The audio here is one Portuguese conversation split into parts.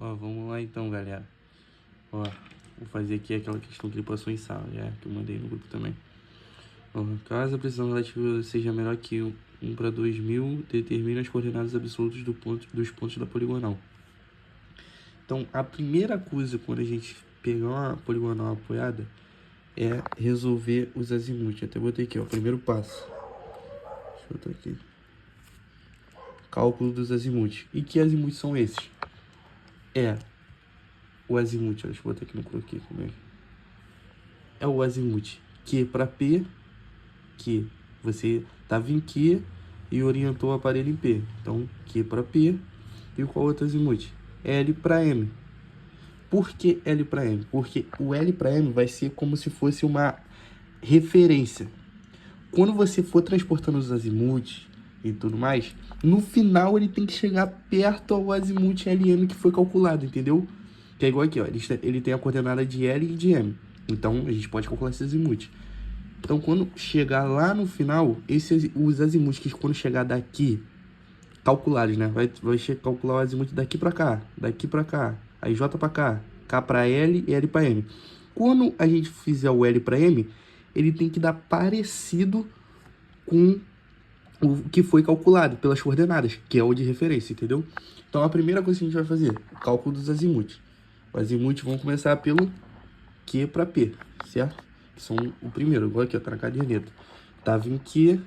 Ó, vamos lá então, galera. Ó, vou fazer aqui aquela questão que ele passou em sala, que eu mandei no grupo também. Ó, caso a precisão relativa seja menor que 1 para 2000, determine as coordenadas absolutas dos pontos da poligonal. Então, a primeira coisa quando a gente pegar uma poligonal apoiada é resolver os azimuth. Até botei aqui, ó, primeiro passo. Deixa eu botar aqui. Cálculo dos azimuth. E que azimuth são esses? É o azimuth, deixa eu botar aqui no croquis também. É o azimuth Q para P, que você estava em Q e orientou o aparelho em P. Então, Q para P. E qual outro azimuth? L para M. Por que L para M? Porque o L para M vai ser como se fosse uma referência. Quando você for transportando os azimuths e tudo mais, no final ele tem que chegar perto ao azimuth LM que foi calculado, entendeu? Que é igual aqui, ó, ele tem a coordenada de L e de M. Então, a gente pode calcular esse azimuth. Então, quando chegar lá no final, os azimuths que quando chegar daqui, calculados, né? Vai calcular o azimuth daqui para cá, aí J para cá, K para L e L para M. Quando a gente fizer o L para M, ele tem que dar parecido com o que foi calculado pelas coordenadas, que é o de referência, entendeu? Então, a primeira coisa que a gente vai fazer, o cálculo dos azimuths. Os azimuths vão começar pelo Q para P, certo? Que são o primeiro, igual aqui, ó, tá na caderneta. Tava em Q,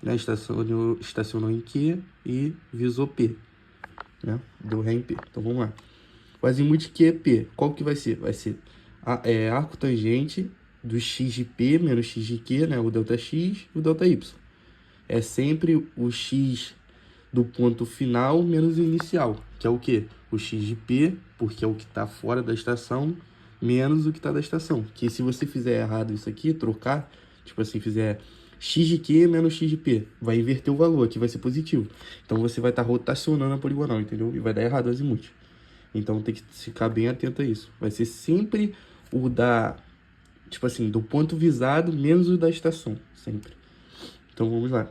né? Estacionou em Q e visou P, né? Deu ré em P. Então, vamos lá. O azimuth QP, qual que vai ser? Vai ser arco tangente do x de P menos x de Q, né? O delta x e o delta y. É sempre o x do ponto final menos o inicial, que é o quê? O x de P, porque é o que está fora da estação, menos o que está da estação. Que se você fizer errado isso aqui, trocar, tipo assim, fizer x de Q menos x de P, vai inverter o valor, aqui vai ser positivo. Então você vai estar rotacionando a poligonal, entendeu? E vai dar errado o azimuth. Então tem que ficar bem atento a isso. Vai ser sempre o da, tipo assim, do ponto visado menos o da estação, sempre. Então vamos lá.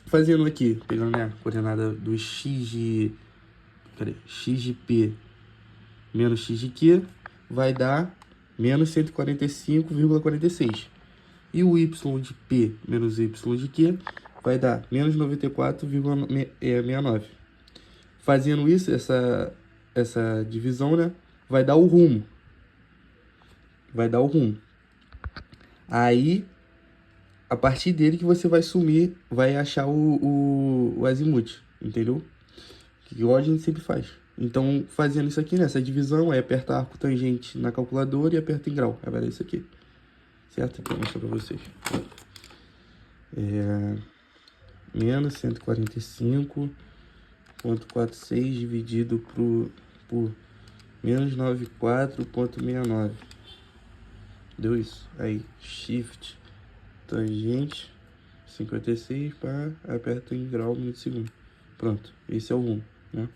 Fazendo aqui, pegando, né, a coordenada do x de P menos x de Q, vai dar menos 145,46. E o y de P menos y de Q vai dar menos 94,69. Fazendo isso, essa divisão, né, vai dar o rumo. Aí, a partir dele que você vai sumir, vai achar o azimuth, entendeu? Igual a gente sempre faz. Então, fazendo isso aqui, nessa divisão, aí aperta arco tangente na calculadora e aperta em grau. Aí vai dar isso aqui. Certo? Aqui eu vou mostrar pra vocês. Menos 145,46 dividido por menos 94,69. Deu isso. Aí, shift tangente 56 para aperta em grau minuto segundo. Pronto, esse é o rumo, né?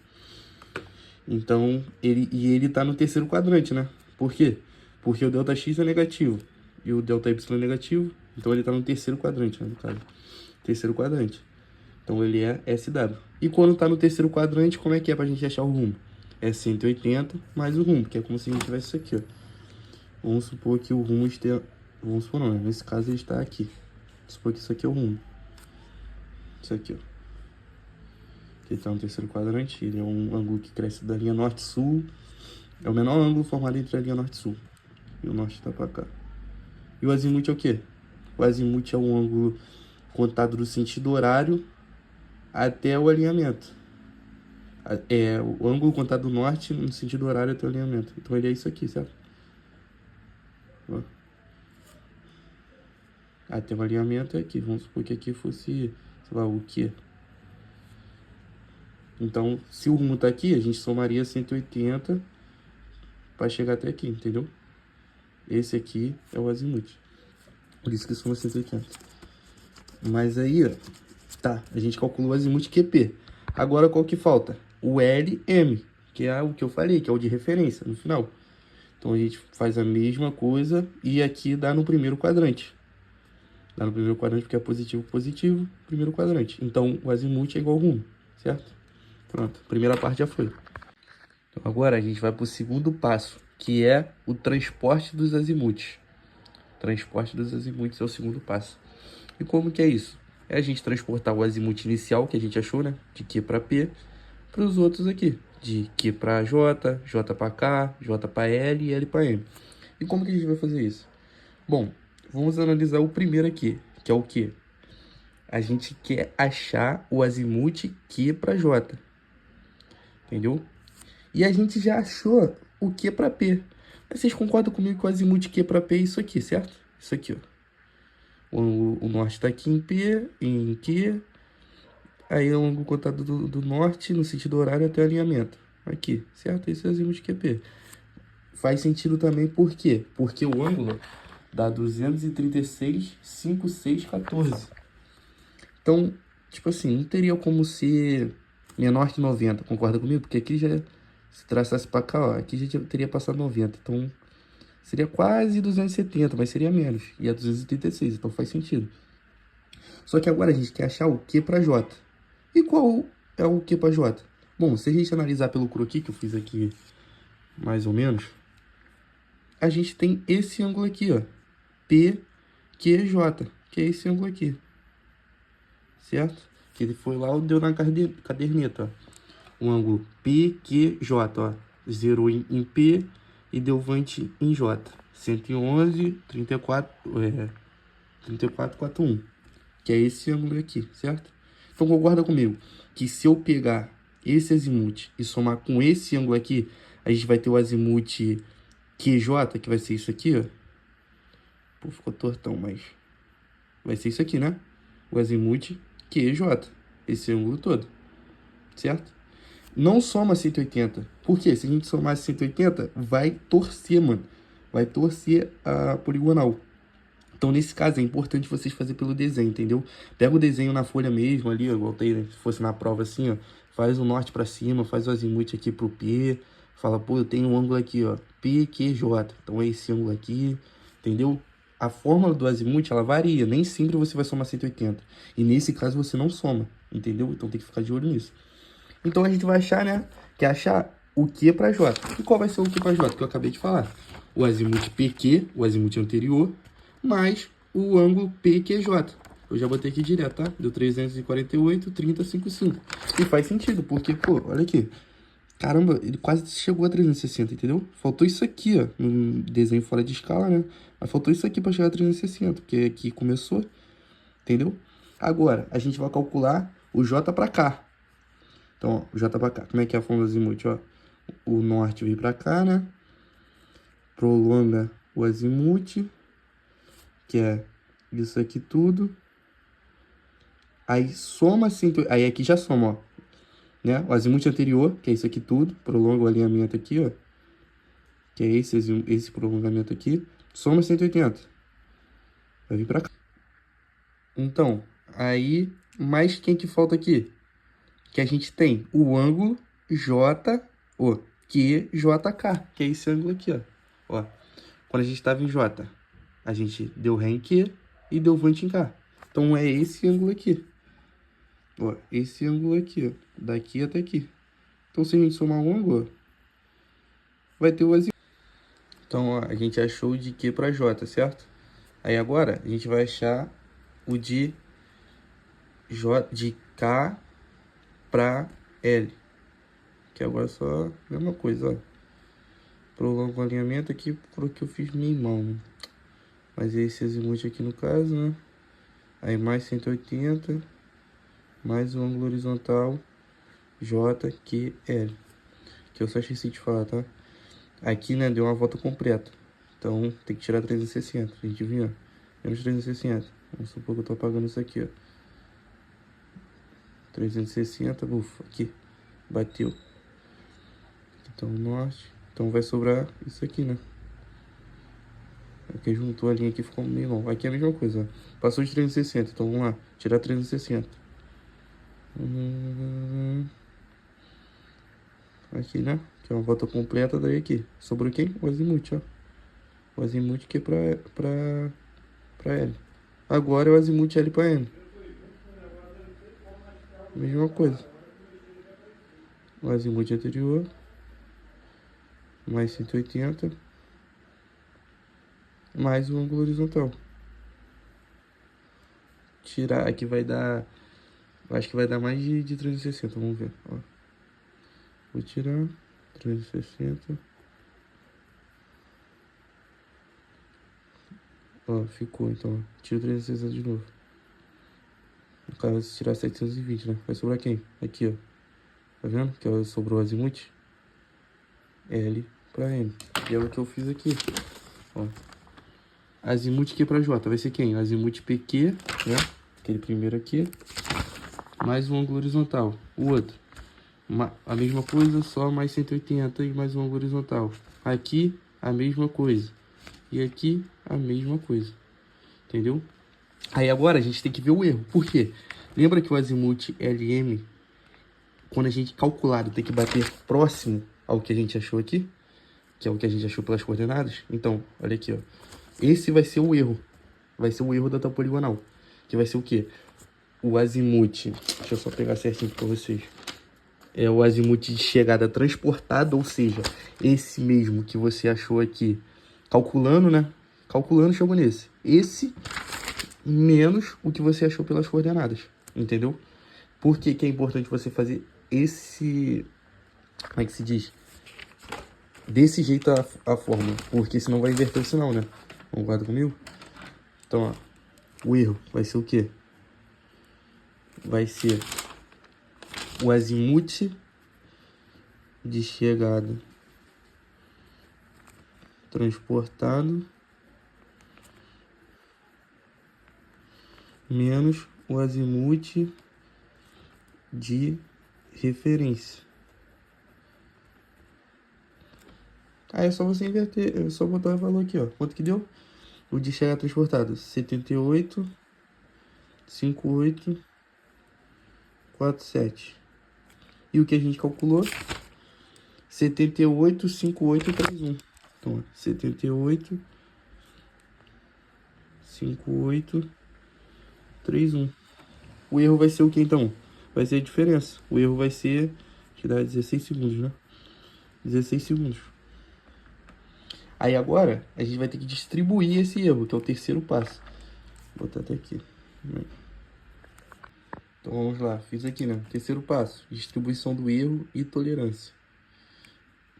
Então, ele tá no terceiro quadrante, né? Por quê? Porque o delta x é negativo e o delta y é negativo, então ele tá no terceiro quadrante, né, no caso. Terceiro quadrante. Então ele é SW. E quando tá no terceiro quadrante, como é que é pra gente achar o rumo? É 180 mais o rumo, que é como se a gente tivesse isso aqui, ó. Vamos supor que o rumo esteja... Vamos supor não, né? Nesse caso ele está aqui. Vamos supor que isso aqui é o rumo. Isso aqui, ó. Ele está no terceiro quadrante, ele é um ângulo que cresce da linha norte-sul. É o menor ângulo formado entre a linha norte e sul. E o norte está para cá. E o azimuth é o quê? O azimuth é um ângulo contado do sentido horário até o alinhamento. É o ângulo contado do norte no sentido horário até o alinhamento. Então ele é isso aqui, certo? Ó. Até o alinhamento é aqui. Vamos supor que aqui fosse, sei lá, o quê? Então, se o rumo tá aqui, a gente somaria 180 para chegar até aqui, entendeu? Esse aqui é o azimuth. Por isso que soma 180. Mas aí, ó, tá, a gente calculou o azimuth QP. Agora, qual que falta? O LM, que é o que eu falei, que é o de referência no final. Então, a gente faz a mesma coisa e aqui dá no primeiro quadrante. Dá no primeiro quadrante porque é positivo, positivo, primeiro quadrante. Então, o azimuth é igual ao rumo, certo? Pronto, primeira parte já foi. Agora a gente vai para o segundo passo, que é o transporte dos azimutes. Transporte dos azimutes é o segundo passo. E como que é isso? É a gente transportar o azimute inicial que a gente achou, né? De Q para P, para os outros aqui. De Q para J, J para K, J para L e L para M. E como que a gente vai fazer isso? Bom, vamos analisar o primeiro aqui, que é o Q. A gente quer achar o azimute Q para J. Entendeu? E a gente já achou o Q para P. Vocês concordam comigo que o azimute Q para P é isso aqui, certo? Isso aqui, ó. O norte está aqui em P, em Q. Aí é o ângulo contado do norte no sentido horário até o alinhamento. Aqui, certo? Esse é o azimute QP. Faz sentido também por quê? Porque o ângulo dá 236,5614. Então, tipo assim, não teria como ser menor que 90, concorda comigo? Porque aqui já, se traçasse para cá, ó, aqui já teria passado 90. Então, seria quase 270, mas seria menos. E é 236, então faz sentido. Só que agora a gente quer achar o Q para J. E qual é o Q para J? Bom, se a gente analisar pelo croquis que eu fiz aqui, mais ou menos, a gente tem esse ângulo aqui, ó. PQJ, que é esse ângulo aqui. Certo? Que ele foi lá e deu na caderneta, ó. O ângulo PQJ, ó. Zerou em P e deu 20 em J. 111, 3441. Que é esse ângulo aqui, certo? Então concorda comigo que se eu pegar esse azimute e somar com esse ângulo aqui, a gente vai ter o azimute QJ, que vai ser isso aqui, ó. Pô, ficou tortão, mas vai ser isso aqui, né? O azimute QJ, esse ângulo todo, certo? Não soma 180. Por quê? Se a gente somar 180, vai torcer, mano. Vai torcer a poligonal. Então, nesse caso, é importante vocês fazerem pelo desenho, entendeu? Pega o desenho na folha mesmo ali, igual tem, né? Se fosse na prova assim, ó. Faz o norte para cima, faz o azimute aqui pro P. Fala, pô, eu tenho um ângulo aqui, ó. PQJ. Então, é esse ângulo aqui, entendeu? A fórmula do azimute, ela varia. Nem sempre você vai somar 180. E nesse caso, você não soma, entendeu? Então, tem que ficar de olho nisso. Então, a gente vai achar, né? Que é achar o Q para J. E qual vai ser o Q para J que eu acabei de falar? O azimute PQ, o azimute anterior, mais o ângulo PQJ. Eu já botei aqui direto, tá? Deu 348,3055. E faz sentido, porque, pô, olha aqui. Caramba, ele quase chegou a 360, entendeu? Faltou isso aqui, ó. No desenho fora de escala, né? Mas faltou isso aqui para chegar a 360, porque aqui começou, entendeu? Agora, a gente vai calcular o J para cá. Então, ó, o J para cá. Como é que é a fórmula do azimute, ó? O norte veio para cá, né? Prolonga o azimute, que é isso aqui tudo. Aí soma, aí aqui já soma, ó. Né? O azimute anterior, que é isso aqui tudo. Prolonga o alinhamento aqui, ó. Que é esse prolongamento aqui. Soma 180. Vai vir pra cá. Então, aí, mais quem que falta aqui? Que a gente tem o ângulo J, ó, QJK, que é esse ângulo aqui, ó. Ó, quando a gente estava em J, a gente deu Ré em Q e deu 20 em K. Então, é esse ângulo aqui. Ó, esse ângulo aqui, ó, daqui até aqui. Então, se a gente somar um ângulo, vai ter o azimute. Então, ó, a gente achou o de Q para J, certo? Aí agora, a gente vai achar o de K para L. Que agora é só a mesma coisa, ó. Prolongo o alinhamento aqui porque eu fiz minha mão, né? Mas esse azimute aqui no caso, né? Aí mais 180, mais o ângulo horizontal JQL. Que eu só esqueci de falar, tá? Aqui, né, deu uma volta completa. Então, tem que tirar 360. A gente viu, ó. Menos 360. Vamos supor que eu tô apagando isso aqui, ó. 360, ufa, aqui. Bateu. Então, norte. Então, vai sobrar isso aqui, né? Aqui juntou a linha aqui, ficou meio longo. Aqui é a mesma coisa, ó. Passou de 360. Então, vamos lá. Tirar 360. Aqui, né? Que é uma volta completa daí aqui. Sobrou quem? O azimute, ó. O azimute que é pra L. Agora é o azimute L para N. Mesma coisa. O azimute anterior mais 180, mais o ângulo horizontal. Tirar aqui vai dar, acho que vai dar mais de 360, vamos ver, ó. Vou tirar 360. Ó, ficou, então, ó. Tiro 360 de novo. No caso, se tirar 720, né? Vai sobrar quem? Aqui, ó. Tá vendo? Que sobrou o azimuth. L pra M. E é o que eu fiz aqui. Ó. Azimuth Q pra J. Vai ser quem? Azimuth PQ, né? Aquele primeiro aqui. Mais um ângulo horizontal. O outro. A mesma coisa, só mais 180 e mais um ângulo horizontal. Aqui, a mesma coisa. E aqui, a mesma coisa. Entendeu? Aí agora a gente tem que ver o erro. Por quê? Lembra que o azimuth LM, quando a gente calculado, tem que bater próximo ao que a gente achou aqui? Que é o que a gente achou pelas coordenadas? Então, olha aqui, ó. Esse vai ser o erro. Vai ser o erro da poligonal. Que vai ser o quê? O azimuth. Deixa eu só pegar certinho pra vocês. É o azimuth de chegada transportado, ou seja, esse mesmo que você achou aqui, calculando, né? Calculando, chegou nesse. Esse menos o que você achou pelas coordenadas, entendeu? Por que que é importante você fazer esse... Como é que se diz? Desse jeito a fórmula, porque senão vai inverter o sinal, né? Concorda comigo? Então, ó, o erro vai ser o quê? Vai ser o azimuth de chegada transportado menos o azimuth de referência. Aí é só você inverter, é só botar o valor aqui, ó. Quanto que deu? O de chegada transportado, 78, 58, 47. E o que a gente calculou? 78, 58, 31. Então, 78, 58, 31. O erro vai ser o que, então? Vai ser a diferença. O erro vai ser... que dá 16 segundos, né? 16 segundos. Aí agora, a gente vai ter que distribuir esse erro, que é o terceiro passo. Vou botar até aqui. Então vamos lá, fiz aqui, né? Terceiro passo, distribuição do erro e tolerância.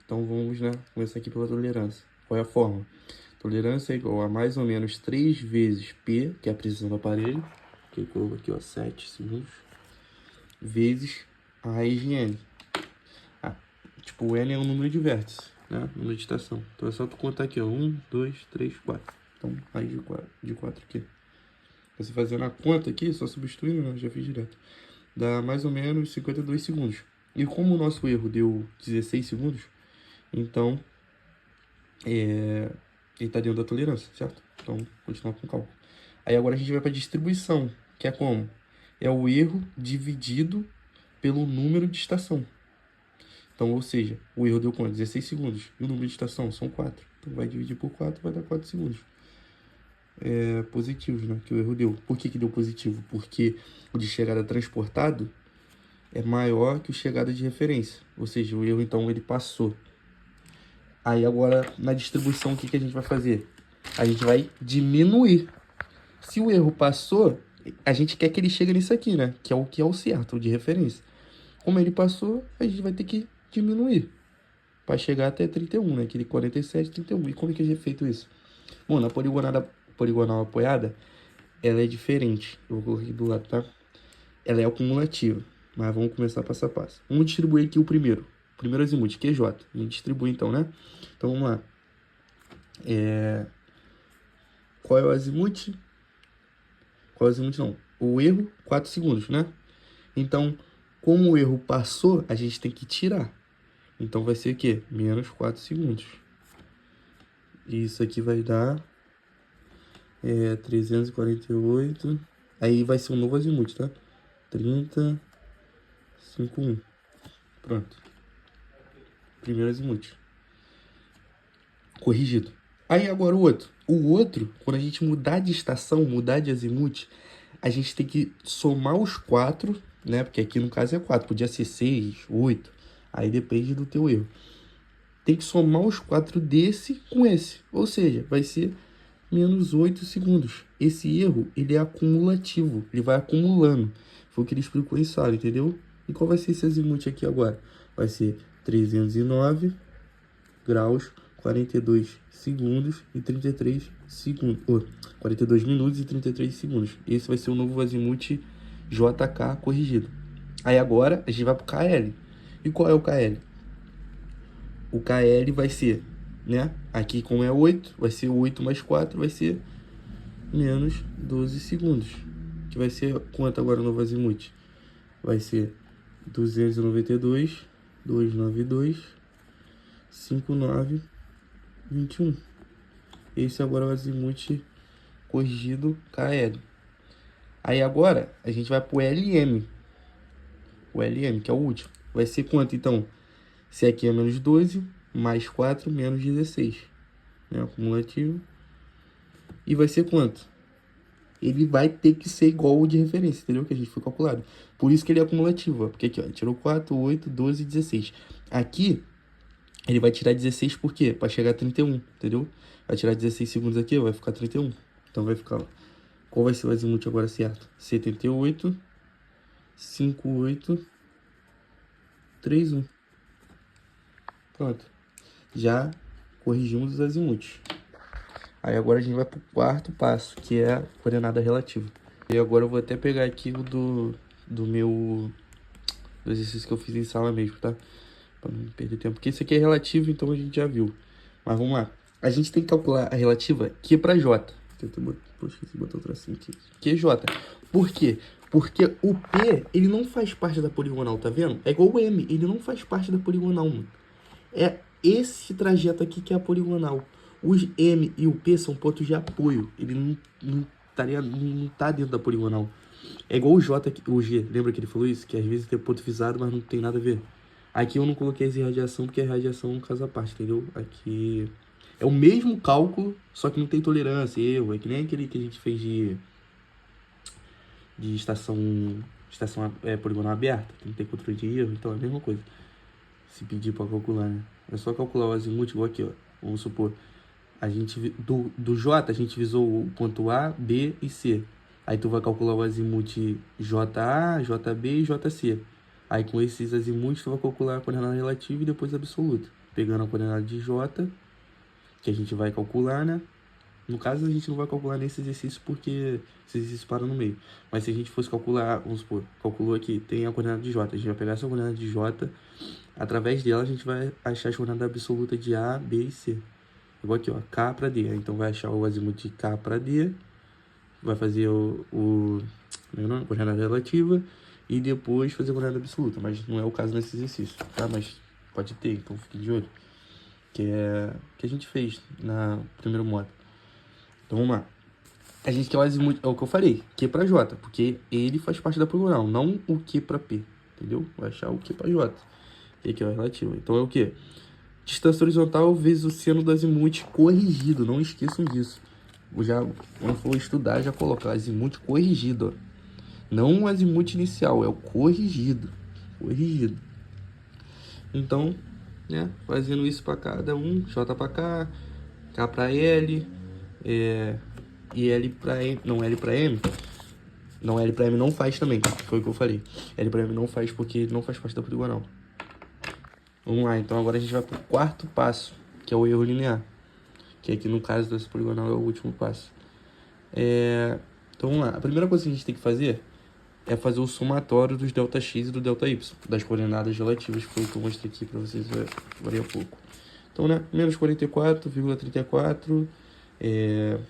Então vamos, né, começar aqui pela tolerância. Qual é a forma? Tolerância é igual a mais ou menos 3 vezes P, que é a precisão do aparelho, que eu coloco aqui, ó, 7 segundos, vezes a raiz de N. Tipo, o N é um número de vértices, né? Número de estação. Então é só tu contar aqui, ó, 1, 2, 3, 4. Então, raiz de 4 aqui. Você fazendo a conta aqui, só substituindo, né? Já fiz direto. Dá mais ou menos 52 segundos. E como o nosso erro deu 16 segundos, então ele está dentro da tolerância, certo? Então, continuar com calma. Aí agora a gente vai para a distribuição, que é como? É o erro dividido pelo número de estação. Então, ou seja, o erro deu quanto? 16 segundos. E o número de estação são 4. Então, vai dividir por 4, vai dar 4 segundos. Positivos, né? Que o erro deu. Por que que deu positivo? Porque o de chegada transportado é maior que o chegada de referência. Ou seja, o erro, então, ele passou. Aí, agora, na distribuição, o que que a gente vai fazer? A gente vai diminuir. Se o erro passou, a gente quer que ele chegue nisso aqui, né? Que é o certo, o de referência. Como ele passou, a gente vai ter que diminuir para chegar até 31, né? Aquele 47, 31. E como é que a gente feito isso? Bom, na poligonal apoiada, ela é diferente. Eu vou colocar aqui do lado, tá? Ela é acumulativa. Mas vamos começar passo a passo. Vamos distribuir aqui o primeiro. O primeiro azimuth, QJ. A gente distribui então, né? Então vamos lá. Qual é o azimuth? Qual é o azimuth não? O erro, 4 segundos, né? Então, como o erro passou, a gente tem que tirar. Então vai ser o quê? Menos 4 segundos. E isso aqui vai dar 348. Aí vai ser um novo azimuth, tá? 30, 51. Pronto. Primeiro azimuth. Corrigido. Aí agora o outro. O outro, quando a gente mudar de estação, mudar de azimuth, a gente tem que somar os 4, né? Porque aqui no caso é 4. Podia ser 6, 8. Aí depende do teu erro. tem que somar os 4 desse com esse. Ou seja, vai ser menos 8 segundos. Esse erro, ele é acumulativo. Ele vai acumulando. Foi o que ele explicou em sala, entendeu? E qual vai ser esse azimuth aqui agora? Vai ser 309 graus, 42 segundos e 33 segundos. 42 minutos e 33 segundos. Esse vai ser o novo azimuth JK corrigido. Aí agora a gente vai pro KL. E qual é o KL? O KL vai ser, né? Aqui como é 8, vai ser 8 mais 4, vai ser menos 12 segundos. Que vai ser quanto agora o novo azimuth? Vai ser 292, 292, 59, 21. Esse agora é o azimuth corrigido KL. Aí agora a gente vai pro LM. O LM, que é o último. Vai ser quanto então? Se aqui é menos 12, mais 4, menos 16. Né? Acumulativo. E vai ser quanto? Ele vai ter que ser igual ao de referência, entendeu? Que a gente foi calculado. Por isso que ele é acumulativo, ó. Porque aqui, ó, tirou 4, 8, 12, 16. Aqui, ele vai tirar 16 por quê? Para chegar a 31, entendeu? Vai tirar 16 segundos aqui, vai ficar 31. Então vai ficar, ó. Qual vai ser o azimuth agora certo? 78, 58, 31. Pronto. Já corrigimos os azimuths. Aí agora a gente vai pro quarto passo, que é a coordenada relativa. E agora eu vou até pegar aqui o do exercício que eu fiz em sala mesmo, tá? Pra não perder tempo. Porque isso aqui é relativo, então a gente já viu. Mas vamos lá. A gente tem que calcular a relativa Q para J. Esqueci de botar o tracinho aqui. QJ. Por quê? Porque o P, ele não faz parte da poligonal, tá vendo? É igual o M, ele não faz parte da poligonal, mano. É esse trajeto aqui que é a poligonal. Os M e o P são pontos de apoio. Ele não tá dentro da poligonal. É igual o J, o G. Lembra que ele falou isso? Que às vezes tem ponto visado, mas não tem nada a ver. Aqui eu não coloquei essa irradiação, porque a radiação é um caso à parte, entendeu? Aqui é o mesmo cálculo, só que não tem tolerância, erro. É que nem aquele que a gente fez de estação poligonal aberta, que não tem controle de erro. Então é a mesma coisa. Se pedir para calcular, né? É só calcular o azimuth igual aqui, ó. Vamos supor, a gente do J a gente visou o ponto A, B e C. Aí tu vai calcular o azimuth JA, JB e JC. Aí com esses azimuths tu vai calcular a coordenada relativa e depois a absoluta. Pegando a coordenada de J, que a gente vai calcular, né? No caso a gente não vai calcular nesse exercício porque esse exercício para no meio. Mas se a gente fosse calcular, vamos supor, calculou aqui, tem a coordenada de J. A gente vai pegar essa coordenada de J, através dela a gente vai achar a coordenada absoluta de A, B e C. Igual aqui, ó, K para D. Então vai achar o azimuth de K para D, vai fazer a coordenada relativa e depois fazer a coordenada absoluta. Mas não é o caso nesse exercício, tá? Mas pode ter, então fique de olho. Que a gente fez na primeiro modo. Então vamos lá. A gente quer o azimuth, é o que eu falei, Q para J, porque ele faz parte da poligonal, não o Q para P, entendeu? Vai achar o Q para J. E aqui é o relativo. Então é o quê? Distância horizontal vezes o seno do azimuth corrigido. Não esqueçam disso. Quando for estudar, já colocar azimuth corrigido. Ó. Não o azimuth inicial, é o corrigido. Corrigido. Então, né? Fazendo isso para cada um. J para K, K para L, e L para M. Não, L para M. Não, L para M não faz também. Foi o que eu falei. L para M não faz porque ele não faz parte da poligonal. Vamos lá, então agora a gente vai para o quarto passo, que é o erro linear. Que aqui no caso dessa poligonal é o último passo. Então vamos lá, a primeira coisa que a gente tem que fazer é fazer o somatório dos ΔX e do ΔY, das coordenadas relativas, que foi o que eu mostrei aqui para vocês agora há pouco. Então, né, menos 44,34,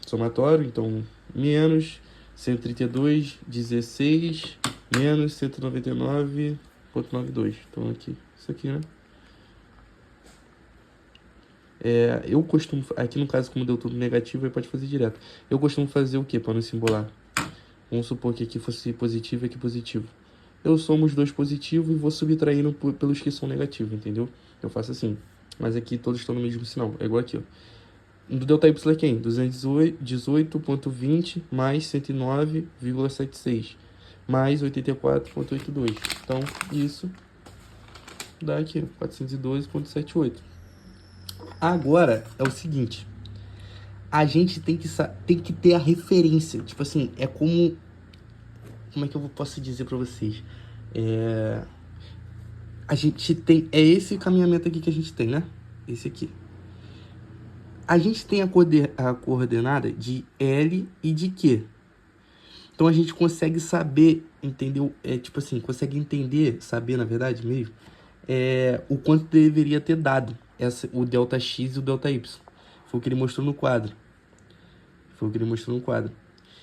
somatório, então menos 132,16, menos 199,92. Então aqui, isso aqui, né? Eu costumo, aqui no caso como deu tudo negativo, aí pode fazer direto. Eu costumo fazer o que para não se embolar? Vamos supor que aqui fosse positivo e aqui positivo. Eu somo os dois positivos e vou subtraindo pelos que são negativos, entendeu? Eu faço assim. Mas aqui todos estão no mesmo sinal. É igual aqui, ó. Do ΔY é quem? 218,20 mais 109,76 mais 84,82. Então, isso dá aqui, 412,78. Agora é o seguinte, a gente tem que ter a referência. Tipo assim, é como é que eu posso dizer pra vocês? A gente tem, é esse caminhamento aqui que a gente tem, né? Esse aqui. A gente tem a coordenada de L e de Q. Então a gente consegue saber, entendeu? Tipo assim, consegue entender, saber na verdade mesmo, o quanto deveria ter dado o ΔX e o ΔY. Foi o que ele mostrou no quadro.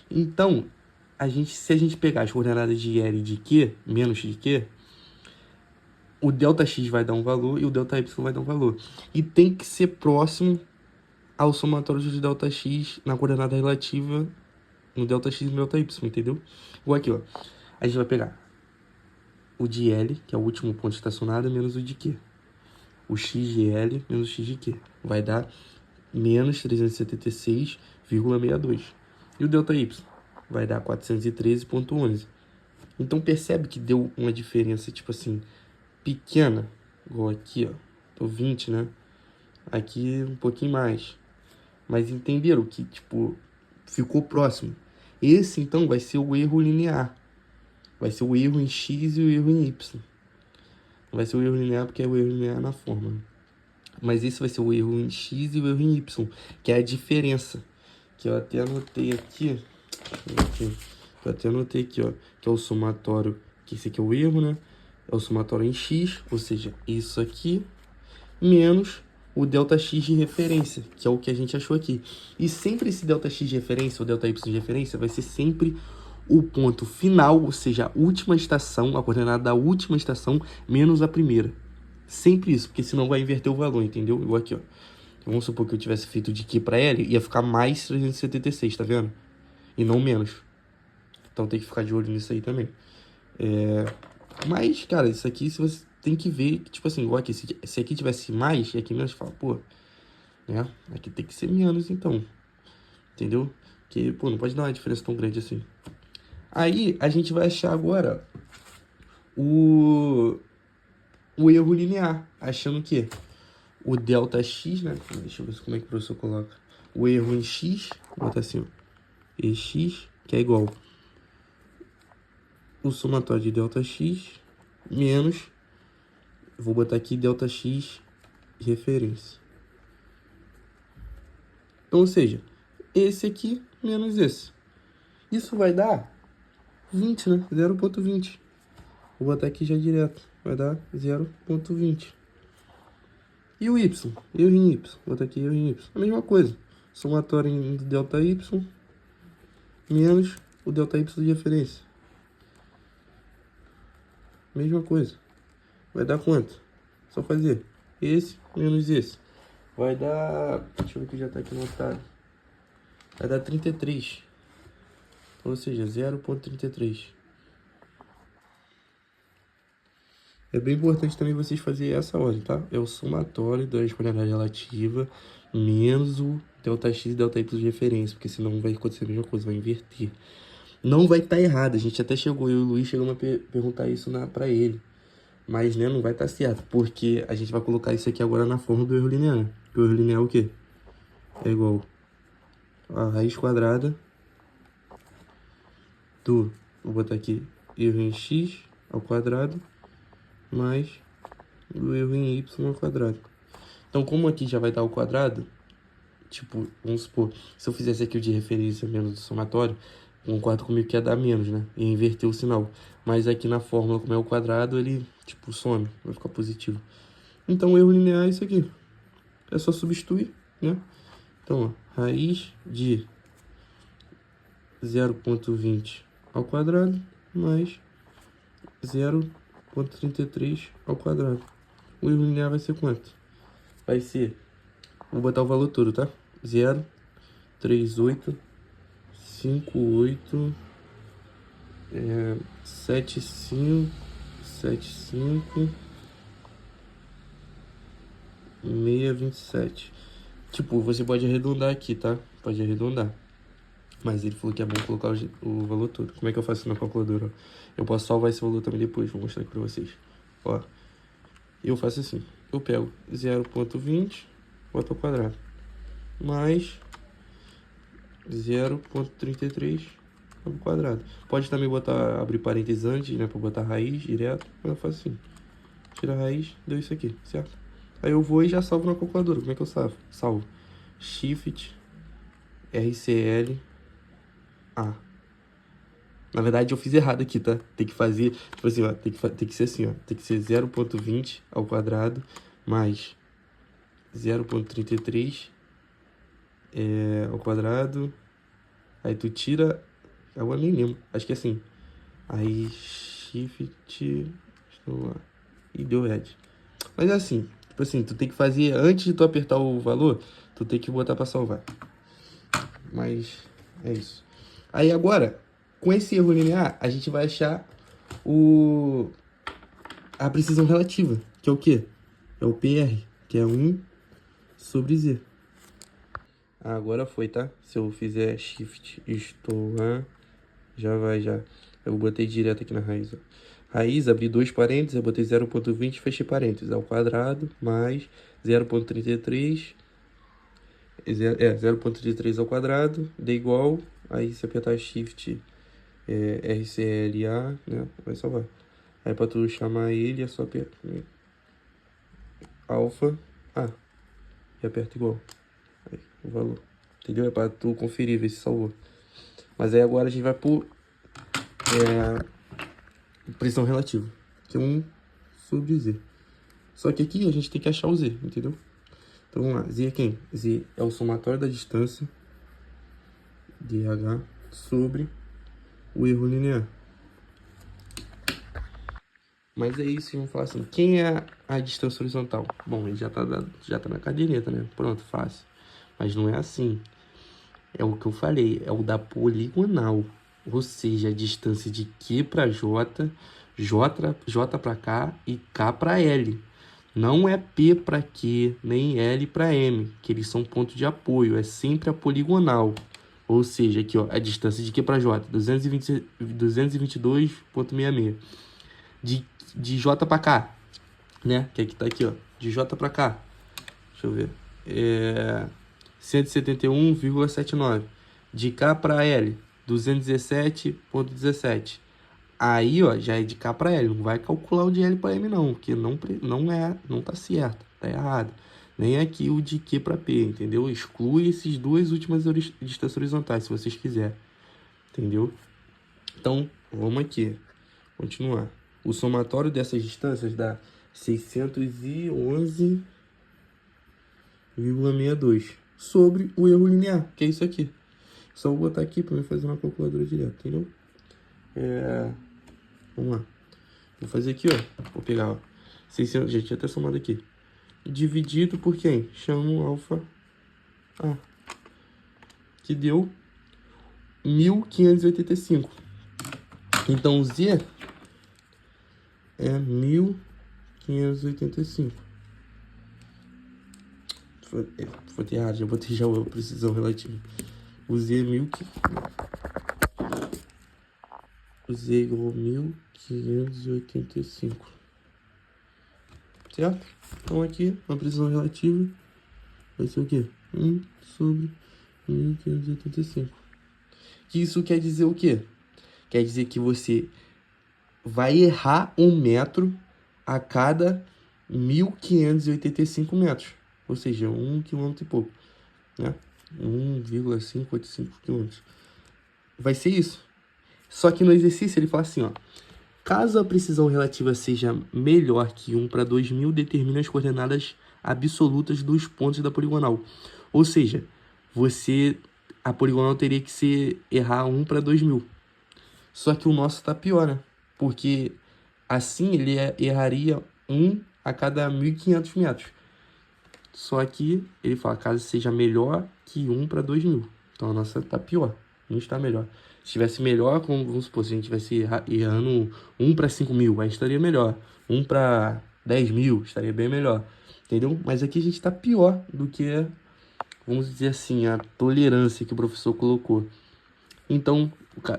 Então, se a gente pegar as coordenadas de L e de Q, menos de Q, o ΔX vai dar um valor e o ΔY vai dar um valor. E tem que ser próximo ao somatório de ΔX na coordenada relativa no ΔX e no ΔY, entendeu? Igual aqui, ó. A gente vai pegar o de L, que é o último ponto estacionado, menos o de Q. O x de L menos o x de Q. Vai dar menos 376,62. E o ΔY vai dar 413,11. Então percebe que deu uma diferença, tipo assim, pequena. Igual aqui, ó. Tô 20, né? Aqui um pouquinho mais. Mas entenderam que, tipo, ficou próximo. Esse, então, vai ser o erro linear. Vai ser o erro em x e o erro em y. Não vai ser o erro linear porque é o erro linear na forma. Mas esse vai ser o erro em x e o erro em y, que é a diferença. Que eu até anotei aqui. Eu até anotei aqui, ó. Que é o somatório, que esse aqui é o erro, né? É o somatório em x, ou seja, isso aqui, menos o ΔX de referência, que é o que a gente achou aqui. E sempre esse ΔX de referência, ou ΔY de referência, vai ser sempre o ponto final, ou seja, a última estação, a coordenada da última estação, menos a primeira. Sempre isso, porque senão vai inverter o valor, entendeu? Igual aqui, ó. Vamos supor que eu tivesse feito de Q para L, ia ficar mais 376, tá vendo? E não menos. Então tem que ficar de olho nisso aí também. Mas, cara, isso aqui se você tem que ver, tipo assim, igual aqui, se aqui tivesse mais e aqui menos, fala, pô, né? Aqui tem que ser menos, então. Entendeu? Porque, pô, não pode dar uma diferença tão grande assim. Aí, a gente vai achar agora o erro linear, achando que o ΔX, né? Deixa eu ver como é que o professor coloca. O erro em x, vou botar assim, ó, EX, que é igual o somatório de ΔX menos, vou botar aqui ΔX referência. Então, ou seja, esse aqui menos esse. Isso vai dar 20, né? 0,20. Vou botar aqui já direto. Vai dar 0,20. E o y? Erro em y. Vou botar aqui erro em y. A mesma coisa. Somatório em ΔY menos o ΔY de referência. Mesma coisa. Vai dar quanto? Só fazer esse menos esse. Vai dar... Deixa eu ver que já tá aqui anotado. Vai dar 33. Ou seja, 0,33. É bem importante também vocês fazerem essa ordem, tá? É o somatório da coordenada relativa menos o ΔX e ΔY de referência, porque senão vai acontecer a mesma coisa, vai inverter. Não vai estar errado, a gente até chegou, eu e o Luiz chegamos a perguntar isso pra ele. Mas, né, não vai estar certo, porque a gente vai colocar isso aqui agora na forma do erro linear. O erro linear é o quê? É igual a raiz quadrada do, vou botar aqui, erro em x ao quadrado mais o erro em y ao quadrado. Então, como aqui já vai dar o quadrado, tipo, vamos supor, se eu fizesse aqui o de referência menos do somatório, concordo comigo que ia dar menos, né? Ia inverter o sinal. Mas aqui na fórmula, como é o quadrado, ele, tipo, some, vai ficar positivo. Então, o erro linear é isso aqui. É só substituir, né? Então, ó, raiz de 0,20 ao quadrado mais 0,33 ao quadrado. O erro linear vai ser quanto? Vai ser, vou botar o valor todo, tá? 0,38, 58, 75, 75, 627. Tipo, você pode arredondar aqui, tá? Pode arredondar. Mas ele falou que é bom colocar o valor todo. Como é que eu faço na calculadora? Eu posso salvar esse valor também depois, vou mostrar aqui pra vocês. Ó, eu faço assim. Eu pego 0,20 bota ao quadrado, mais 0,33 ao quadrado. Pode também botar, abrir parênteses antes, né, para botar raiz direto, mas eu faço assim. Tira a raiz, deu isso aqui, certo? Aí eu vou e já salvo na calculadora. Como é que eu salvo? Salvo Shift RCL A. Na verdade eu fiz errado aqui, tá? Tem que fazer, tipo assim, ó, tem que ser assim, ó. Tem que ser 0,20 ao quadrado mais 0,33 ao quadrado. Aí tu tira, eu nem lembro, acho que é assim. Aí Shift, estou lá, e deu Red. Mas é assim, tipo assim, tu tem que fazer, antes de tu apertar o valor, tu tem que botar pra salvar. Mas é isso. Aí agora, com esse erro linear, a gente vai achar a precisão relativa, que é o quê? É o PR, que é 1 sobre Z. Agora foi, tá? Se eu fizer Shift, estou lá, já vai, já. Eu botei direto aqui na raiz, ó. Raiz, abri dois parênteses, eu botei 0,20, fechei parênteses, ao quadrado, mais 0,33, 0,33 ao quadrado, dê igual, aí se apertar Shift, RCLA, né, vai salvar. Aí pra tu chamar ele, é só apertar, né, alfa A, e aperta igual, aí, o valor, entendeu? É pra tu conferir, ver se salvou. Mas aí agora a gente vai por precisão relativa, que é 1 sobre Z. Só que aqui a gente tem que achar o Z, entendeu? Então vamos lá, Z é quem? Z é o somatório da distância dH sobre o erro linear. Mas é isso, vamos falar assim, quem é a distância horizontal? Bom, ele já tá na caderneta, né? Pronto, fácil. Mas não é assim. É o que eu falei, é o da poligonal. Ou seja, a distância de Q para J, J para K e K para L. Não é P para Q, nem L para M, que eles são pontos de apoio. É sempre a poligonal. Ou seja, aqui ó, a distância de Q para J, 222,66. De J para K, né? Que aqui tá aqui, ó. De J para K. Deixa eu ver. 171,79. De K para L, 217,17. Aí, ó, já é de K para L. Não vai calcular o de L para M, não. Porque não tá certo. Tá errado. Nem aqui o de Q para P, entendeu? Exclui esses duas últimas distâncias horizontais, se vocês quiserem. Entendeu? Então, vamos aqui. Continuar. O somatório dessas distâncias dá 611,62 sobre o erro linear, que é isso aqui. Só vou botar aqui para me fazer uma calculadora direta, entendeu? Vamos lá. Vou fazer aqui, ó. Vou pegar, ó. 600, já tinha até somado aqui. Dividido por quem? Chamo alfa A. Que deu 1.585. Então, Z é 1.585. Foi errado, já botei já a precisão relativa. O Z é 1.500. O Z é igual a 1.585. Certo? Então aqui, a precisão relativa vai ser o quê? 1 sobre 1.585. Que isso quer dizer o quê? Quer dizer que você vai errar 1 metro a cada 1.585 metros. Ou seja, 1 km e pouco, né? 1,585 km. Vai ser isso. Só que no exercício ele fala assim, ó. Caso a precisão relativa seja melhor que 1 para 2.000, determine as coordenadas absolutas dos pontos da poligonal. Ou seja, a poligonal teria que errar 1 para 2.000. Só que o nosso tá pior, né? Porque assim ele erraria 1 a cada 1.500 metros. Só que ele fala, caso seja melhor que 1 para 2.000. Então a nossa tá pior, não está melhor. Se tivesse melhor, como vamos supor, se a gente tivesse errando 1 para 5.000, aí estaria melhor. 1 para 10.000, estaria bem melhor. Entendeu? Mas aqui a gente tá pior do que, vamos dizer assim, a tolerância que o professor colocou. Então,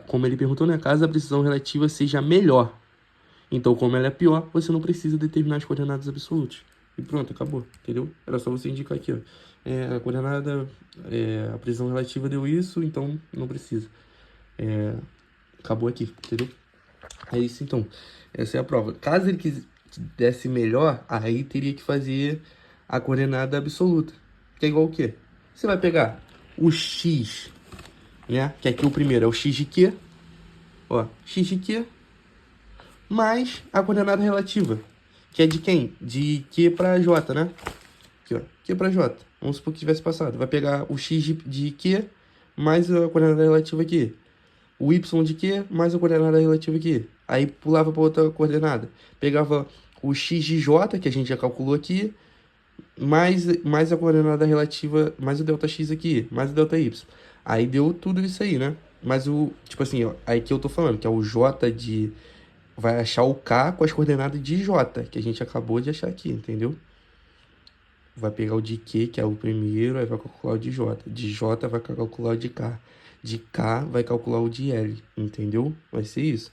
como ele perguntou, né? Caso a precisão relativa seja melhor. Então, como ela é pior, você não precisa determinar as coordenadas absolutas. E pronto, acabou, entendeu? Era só você indicar aqui, ó. A coordenada, a precisão relativa deu isso, então não precisa. Acabou aqui, entendeu? É isso então. Essa é a prova. Caso ele desse melhor, aí teria que fazer a coordenada absoluta. Que é igual o quê? Você vai pegar o x, né? Que aqui o primeiro é o x de q. Ó, x de q mais a coordenada relativa. Que é de quem? De q para j, né? Aqui, ó. Q para j. Vamos supor que tivesse passado. Vai pegar o x de q mais a coordenada relativa aqui. O y de q mais a coordenada relativa aqui. Aí pulava para outra coordenada. Pegava o x de j, que a gente já calculou aqui, mais a coordenada relativa, mais o delta x aqui, mais o delta y. Aí deu tudo isso aí, né? Mas o, tipo assim, ó, aí que eu tô falando, que é o j de... Vai achar o k com as coordenadas de j, que a gente acabou de achar aqui, entendeu? Vai pegar o de Q, que é o primeiro, aí vai calcular o de J. De J vai calcular o de K. De K vai calcular o de L, entendeu? Vai ser isso.